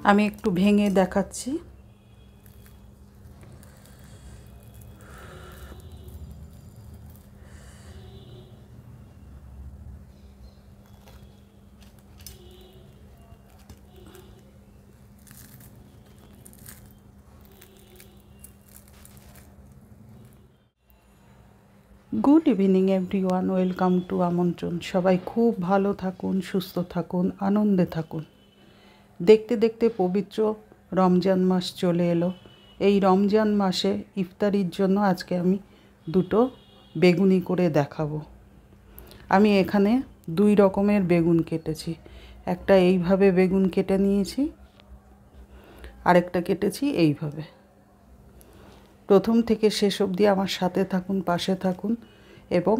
আমি একটু ভেঙে দেখাচ্ছি। Good evening everyone, welcome to আমন্ত্রণ। সবাই খুব ভালো থাকুন, সুস্থ থাকুন, আনন্দে থাকুন। দেখতে দেখতে পবিত্র রমজান মাস চলে এলো। এই রমজান মাসে ইফতারির জন্য আজকে আমি দুটো বেগুনি করে দেখাবো। আমি এখানে 2 রকমের বেগুন কেটেছি। একটা এইভাবে বেগুন কেটে নিয়েছি, আরেকটা কেটেছি এইভাবে। প্রথম থেকে শেষ অবধি আমার সাথে থাকুন, পাশে থাকুন এবং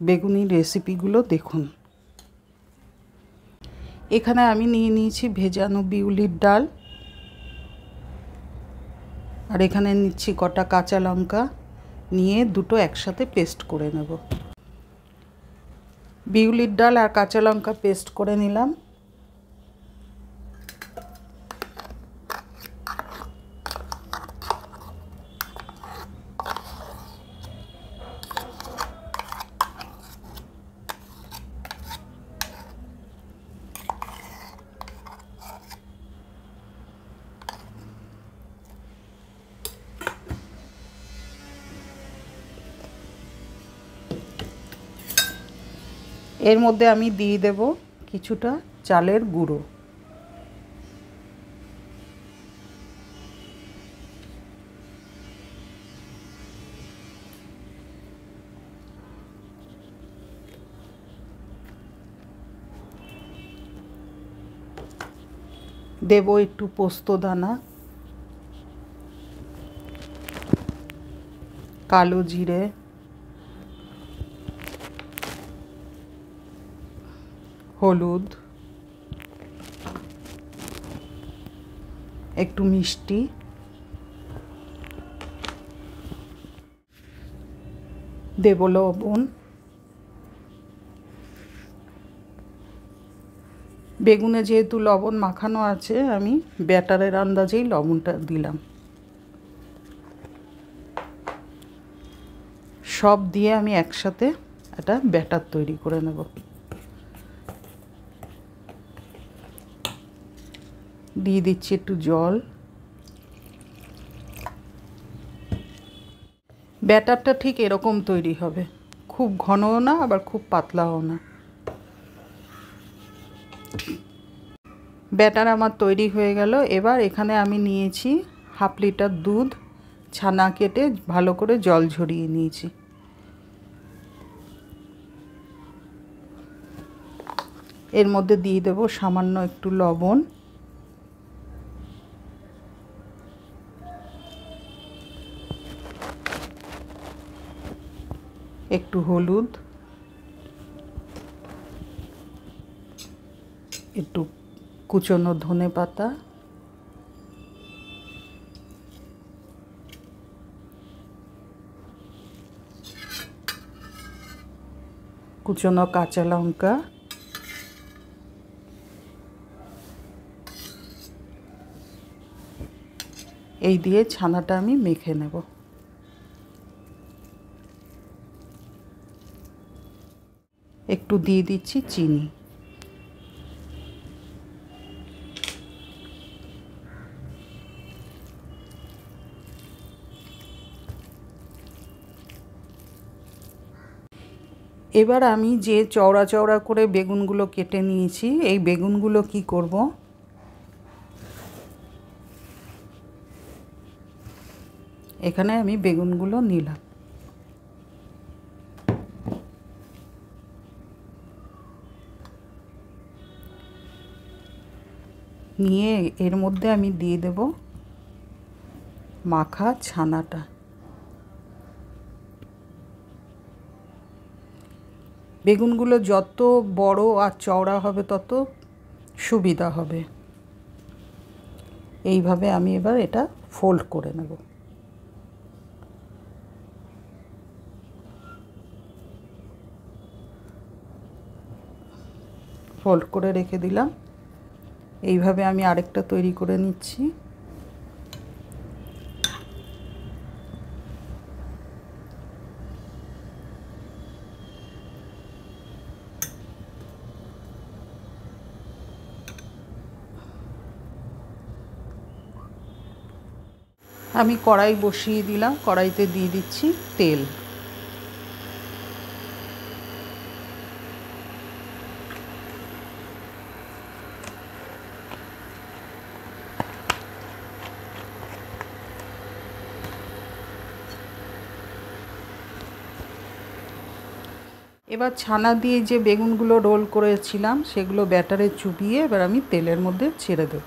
বেগুনির রেসিপিগুলো দেখুন। এখানে আমি নিয়ে নিয়েছি ভেজানো বিউলির ডাল, আর এখানে নিচ্ছি কটা কাঁচা লঙ্কা, নিয়ে দুটো একসাথে পেস্ট করে নেব। বিউলির ডাল আর কাঁচা লঙ্কা পেস্ট করে নিলাম। এর মধ্যে আমি দিয়ে দেব কিছুটা চালের গুঁড়ো। দেব একটু পোস্ত দানা, কালো জিরে, হলুদ, একটু মিষ্টি, দেব লবণ। বেগুনে যেহেতু লবণ মাখানো আছে, আমি ব্যাটারের আন্দাজেই লবণটা দিলাম। সব দিয়ে আমি একসাথে একটা ব্যাটার তৈরি করে নেব। দিয়ে দিচ্ছি একটু জল। ব্যাটারটা ঠিক এরকম তৈরি হবে, খুব ঘনও না আবার খুব পাতলাও না। ব্যাটার আমার তৈরি হয়ে গেল। এবার এখানে আমি নিয়েছি 1/2 লিটার দুধ, ছানা কেটে ভালো করে জল ঝরিয়ে নিয়েছি। এর মধ্যে দিয়ে দেব সামান্য একটু লবণ, একটু হলুদ, একটু কুচনো ধনেপাতা, কুচনো কাঁচা লঙ্কা, এই দিয়ে ছানাটা আমি মেখে নেব। একটু দিয়ে দিচ্ছি চিনি। এবার আমি যে চওড়া চওড়া করে বেগুনগুলো কেটে নিয়েছি, এই বেগুনগুলো কি করব, এখানে আমি বেগুনগুলো নিলাম। নিয়ে এর মধ্যে আমি দিয়ে দেব মাখা ছানাটা। বেগুনগুলো যত বড় আর চওড়া হবে তত সুবিধা হবে। এইভাবে আমি এবার এটা ফোল্ড করে নেব। ফোল্ড করে রেখে দিলাম। এইভাবে আমি আরেকটা তৈরি করে নিচ্ছি। আমি কড়াই বসিয়ে দিলাম, কড়াইতে দিয়ে দিচ্ছি তেল। এবার ছানা দিয়ে যে বেগুনগুলো রোল করেছিলাম সেগুলো ব্যাটারে চুবিয়ে এবার আমি তেলের মধ্যে ছেড়ে দেব।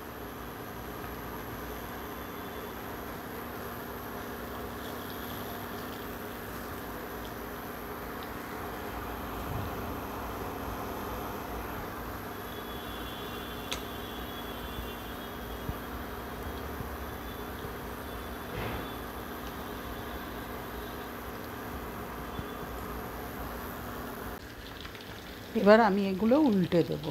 এবার আমি এগুলো উল্টে দেব।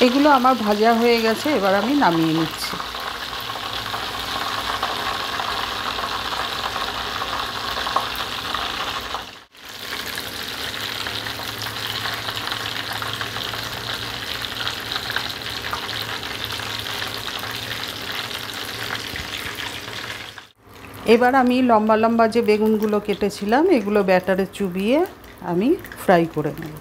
এগুলো আমার ভাজা হয়ে গেছে, এবার আমি নামিয়ে নিচ্ছি। এবার আমি লম্বা লম্বা যে বেগুনগুলো কেটেছিলাম এগুলো ব্যাটারে চুবিয়ে আমি ফ্রাই করে নেব।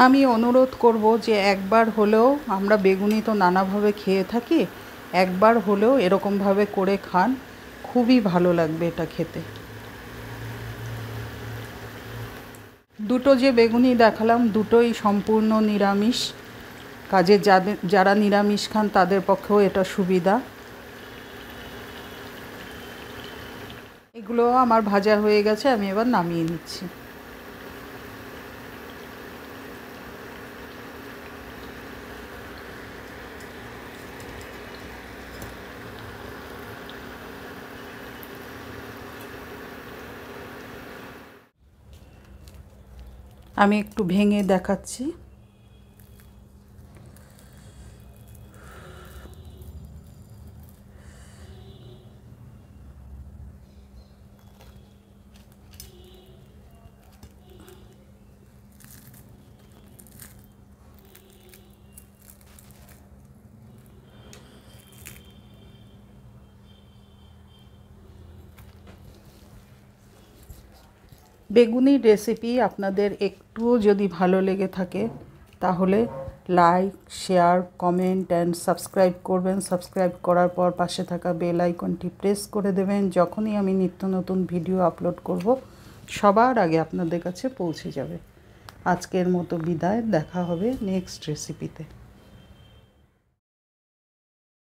আমি অনুরোধ করব যে একবার হলেও, আমরা বেগুনি তো নানাভাবে খেয়ে থাকি, একবার হলেও এরকমভাবে করে খান, খুবই ভালো লাগবে এটা খেতে। দুটো যে বেগুনি দেখালাম দুটোই সম্পূর্ণ নিরামিষ, কাজে যারা নিরামিষ খান তাদের পক্ষেও এটা সুবিধা। এগুলো আমার ভাজা হয়ে গেছে, আমি এবার নামিয়ে নিচ্ছি। আমি একটু ভেঙে দেখাচ্ছি। বেগুনির রেসিপি আপনাদের একটুও যদি ভালো লেগে থাকে তাহলে like, share, comment and subscribe করবেন। সাবস্ক্রাইব করার পর পাশে থাকা বেল আইকনটি প্রেস করে দেবেন। যখনই আমি নিত্য নতুন ভিডিও আপলোড করব সবার আগে আপনাদের কাছে পৌঁছে যাবে। আজকের মতো বিদায়, দেখা হবে নেক্সট রেসিপিতে।